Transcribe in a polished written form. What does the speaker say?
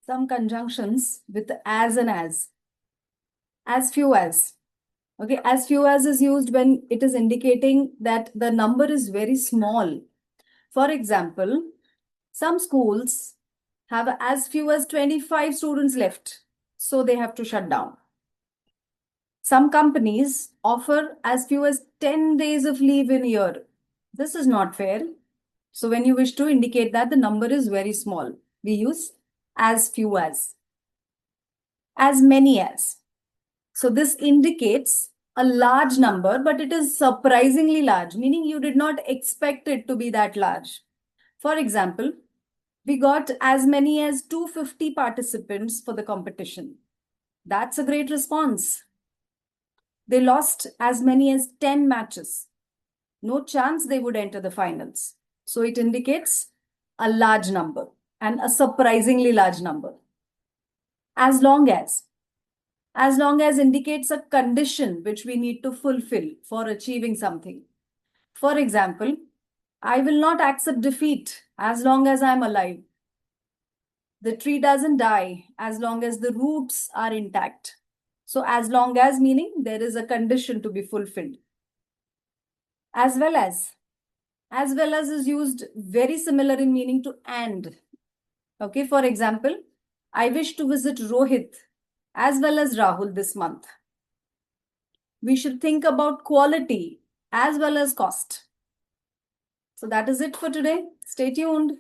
some conjunctions with as and as. As few as. Okay, as few as is used when it is indicating that the number is very small. For example, some schools have as few as 25 students left, so they have to shut down. Some companies offer as few as 10 days of leave in a year. This is not fair. So when you wish to indicate that the number is very small, we use as few as many as. So this indicates a large number, but it is surprisingly large, meaning you did not expect it to be that large. For example, we got as many as 250 participants for the competition. That's a great response. They lost as many as 10 matches. No chance they would enter the finals. So it indicates a large number and a surprisingly large number. As long as indicates a condition which we need to fulfill for achieving something. For example, I will not accept defeat as long as I'm alive. The tree doesn't die as long as the roots are intact. So as long as meaning there is a condition to be fulfilled. As well as is used very similar in meaning to and. Okay, for example, I wish to visit Rohit as well as Rahul this month. We should think about quality as well as cost. So that is it for today. Stay tuned.